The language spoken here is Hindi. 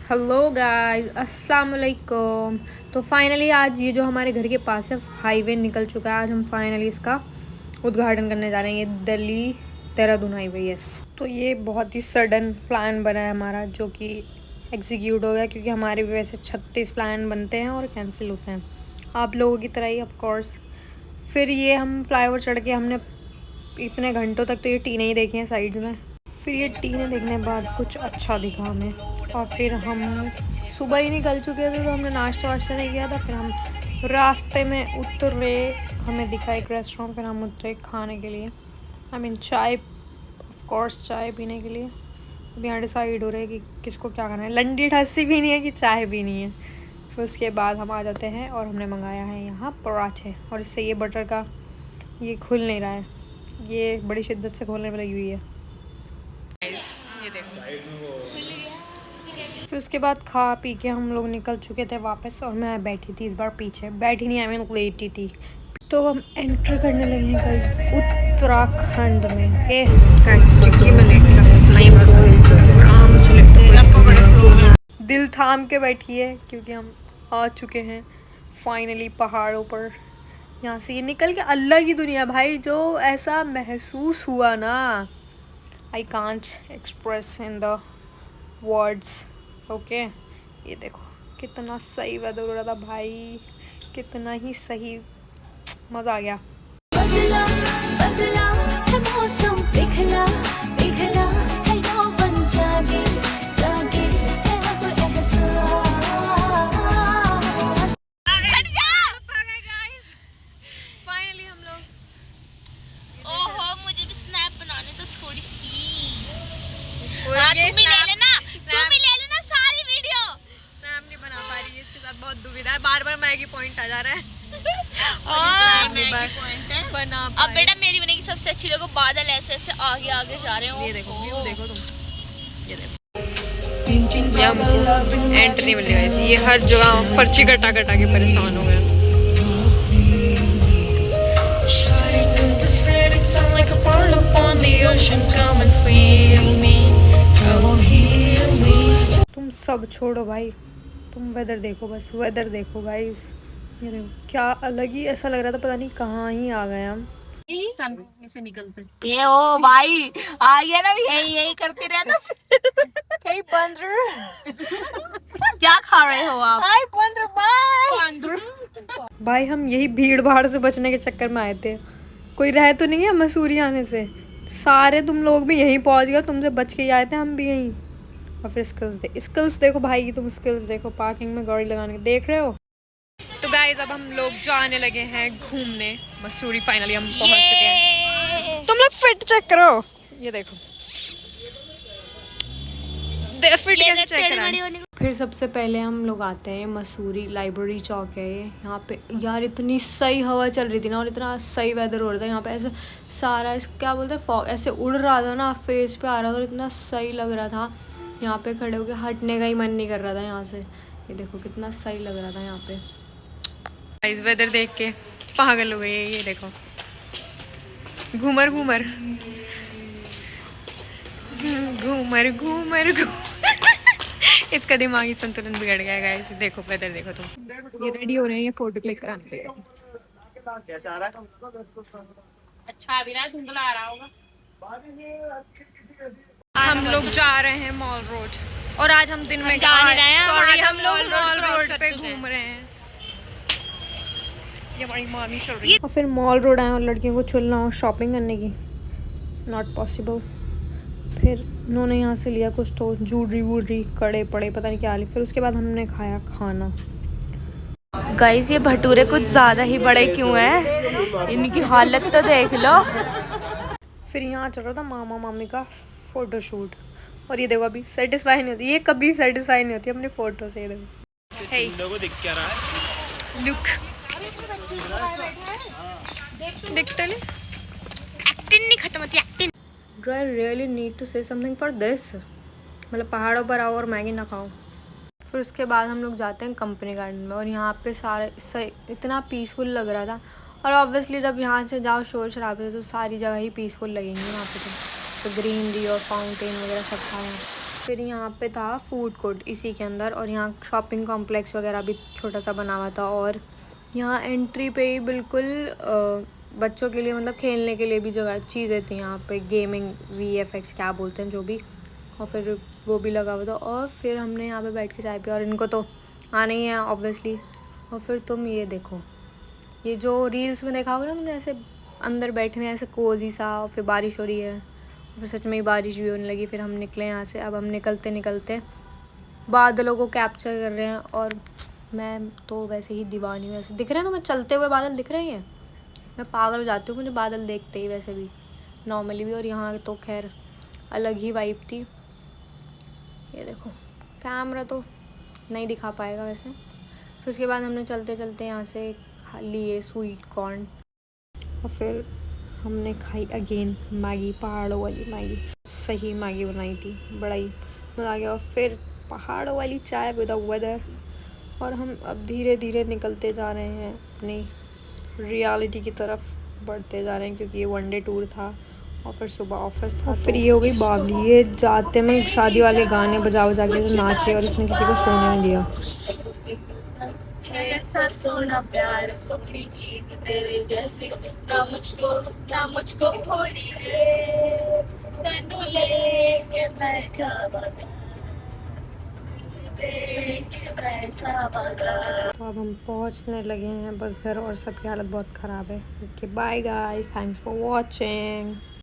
हेलो गाइस, अस्सलाम वालेकुम। तो फाइनली आज ये जो हमारे घर के पास है हाईवे निकल चुका है। आज हम फाइनली इसका उद्घाटन करने जा रहे हैं। ये दिल्ली देहरादून हाईवे, यस। तो ये बहुत ही सडन प्लान बना है हमारा, जो कि एग्जीक्यूट हो गया, क्योंकि हमारे भी वैसे 36 प्लान बनते हैं और कैंसिल होते हैं, आप लोगों की तरह ही ऑफ कोर्स। फिर ये हम फ्लाईओवर चढ़ के हमने इतने घंटों तक तो ये टीनें ही देखी हैं साइड्स में। फिर ये टीनें देखने के बाद कुछ अच्छा दिखा हमें, और फिर हम सुबह ही निकल चुके थे तो हमने नाश्ता वाश्ता नहीं किया था। फिर हम रास्ते में उतरे, हमें दिखा एक रेस्टोरेंट, फिर हम उतरे खाने के लिए। आई मीन चाय, ऑफ कोर्स चाय पीने के लिए। अब यहाँ डिसाइड हो रहा है कि किसको क्या करना है। लंडी ठस्सी भी नहीं है कि चाय भी नहीं है। फिर उसके बाद हम आ जाते हैं और हमने मंगाया है यहाँ पराठे, और इससे ये बटर का ये खुल नहीं रहा है, ये बड़ी शिद्दत से खोलने में लगी हुई है। ये देखो। फिर उसके बाद खा पी के हम लोग निकल चुके थे वापस, और मैं बैठी थी इस बार पीछे, बैठी नहीं, आई मीन लेटी थी। तो हम एंटर करने लगे हैं गाइस उत्तराखंड में। दिल थाम के बैठिए, क्योंकि हम आ चुके हैं फाइनली पहाड़ों पर। यहाँ से ये निकल के अलग ही दुनिया भाई, जो ऐसा महसूस हुआ ना, I can't express in the words. Okay, ये देखो कितना सही वेदर हो रहा था भाई, कितना ही सही, मज़ा आ गया। बदला, बदला है मौसम, पिघला, पिघला है यौवन, जागे, जागे है अब एहसास। फाइनली हम लोग, ओहो मुझे भी स्नैप बनाने तो थोड़ी सी। ये तुम ही ले लेना, तुम ही ले लेना सारी वीडियो। स्नैप नहीं बना पा रही है, इसके साथ बहुत दुविधा है, बार बार मैगी पॉइंट आ जा रहा है। बना अब बेटा मेरी बनेगी सबसे अच्छी। देखो बादल ऐसे ऐसे आगे आगे जा रहे हो। ये देखो व्यू देखो तुम, ये देखो। एंट्री नहीं मिलेगा, ये हर जगह पर्ची कटा कटा के परेशान हो गए। तुम सब छोड़ो भाई, तुम वेदर देखो, बस वेदर देखो गाइस। ये देखो क्या अलग ही ऐसा लग रहा था, पता नहीं कहाँ ही आ गए हम। से निकलते ये ओ भाई आ गया ना, यही यही करते रहना। Hey बंदर, क्या खा रहे हो आप? हाय बंदर, बाय। भाई हम यही भीड़ भाड़ से बचने के चक्कर में आए थे, कोई रह तो नहीं है मसूरी आने से। सारे तुम लोग भी यहीं पहुंच गए, तुमसे बच के ही आए थे, हम भी यहीं। और फिर स्किल्स देखो भाई की, तुम स्किल्स देखो, पार्किंग में गाड़ी लगाने के, देख रहे हो। तो गाइस अब हम लोग जाने लगे हैं घूमने मसूरी। फाइनली हम पहुंच चुके हैं। तुम लोग फिट चेक करो, ये देखो फिट कैसे चेक करा। फिर सबसे पहले हम लोग आते हैं मसूरी लाइब्रेरी चौक है ये, यहाँ पे यार इतनी सही हवा चल रही थी ना, और इतना सही वेदर हो रहा था यहाँ पे, ऐसे सारा क्या बोलते हैं फॉग ऐसे उड़ रहा था ना, फेस पे आ रहा था, और इतना सही लग रहा था। यहाँ पे खड़े होके हटने का ही मन नहीं कर रहा था यहाँ से। ये देखो कितना सही लग रहा था यहाँ पे। इस वेदर देख के पागल हो गई, ये देखो घूमर घूमर घूमर घूमर इसका दिमागी संतुलन बिगड़ गया गाइस। देखो वेदर देखो तुम, ये रेडी हो रहे हैं ये फोटो क्लिक कराने के लिए। कैसा आ रहा है? अच्छा अभी ना धुंधला आ रहा होगा। हम लोग जा रहे हैं मॉल रोड, और आज हम दिन में जा नहीं रहे हैं, सॉरी हम लोग मॉल मॉल रोड रोड पे घूम घूम रहे हैं। ये हमारी मॉर्निंग चल रही है। और फिर मॉल रोड आए और लड़कियों को चलना हो शॉपिंग करने की, नॉट पॉसिबल। फिर उन्होंने यहाँ से लिया कुछ तो जूलरी वूलरी, कड़े पड़े, पता नहीं क्या लिया। फिर उसके बाद हमने खाया खाना। गाइस ये भटूरे कुछ ज़्यादा ही बड़े क्यों हैं? इनकी हालत तो देख लो। फिर यहाँ चल रहा था मामा मामी का फोटोशूट, और ये देखो अभी सेटिस्फाई नहीं होती, ये कभी सेटिस्फाई नहीं होती अपनी फ़ोटो से। ये देखो hey. लुक देखते एक्टिंग नहीं खत्म होती, acting. Do I really need to say something for this, मतलब पहाड़ों पर आओ और मैगी ना खाओ। फिर उसके बाद हम लोग जाते हैं कंपनी गार्डन में, और यहाँ पे सारे इतना पीसफुल लग रहा था। और ऑब्वियसली जब यहाँ से जाओ शोर शराबे से, तो सारी जगह ही पीसफुल लगेंगी वहाँ पे। तो ग्रीनरी और फाउंटेन वगैरह सब था यहाँ। फिर यहाँ पे था फूड कोर्ट इसी के अंदर, और यहाँ शॉपिंग कॉम्प्लेक्स वगैरह भी छोटा सा बना हुआ था। और यहाँ एंट्री पे ही बिल्कुल बच्चों के लिए मतलब खेलने के लिए भी जगह चीज़ें थी यहाँ पे, गेमिंग VFX क्या बोलते हैं जो भी, और फिर वो भी लगा हुआ था। और फिर हमने यहाँ पे बैठ के चाय पिया, और इनको तो आना ही है ऑब्वियसली। और फिर तुम ये देखो, ये जो रील्स में देखा होगा ना तुमने, ऐसे अंदर बैठे हुए ऐसे कोजी सा, और फिर बारिश हो रही है, फिर सच में ही बारिश भी होने लगी। फिर हम निकले यहाँ से। अब हम निकलते निकलते बादलों को कैप्चर कर रहे हैं, और मैं तो वैसे ही दीवानी हूँ। ऐसे दिख रहे हैं तुम्हें चलते हुए बादल दिख रहे हैं, मैं पागल हो जाती हूँ मुझे बादल देखते ही, वैसे भी नॉर्मली भी। और यहाँ तो खैर अलग ही वाइब थी। ये देखो कैमरा तो नहीं दिखा पाएगा वैसे। फिर उसके बाद हमने चलते चलते यहाँ से खा लिए स्वीट कॉर्न, और फिर हमने खाई अगेन मैगी, पहाड़ों वाली मैगी। सही मैगी बनाई थी, बड़ा ही मज़ा आ गया। और फिर पहाड़ों वाली चाय विद द वेदर। और हम अब धीरे धीरे निकलते जा रहे हैं अपनी रियलिटी की तरफ बढ़ते जा रहे हैं, क्योंकि ये 1 डे टूर था और फिर सुबह ऑफिस था। फिर ये हो गई बावली, ये जाते में शादी वाले गाने बजा बजा के नाचे, और इसने किसी को सोने नहीं दिया। ऐसा सोना प्यार सोनी चीज तेरे जैसी ना मुझको होनी है, तन्नू लेके मैं जावांगा, तो अब हम पहुंचने लगे हैं बस घर, और सबकी हालत बहुत ख़राब है। Okay bye guys, thanks for watching.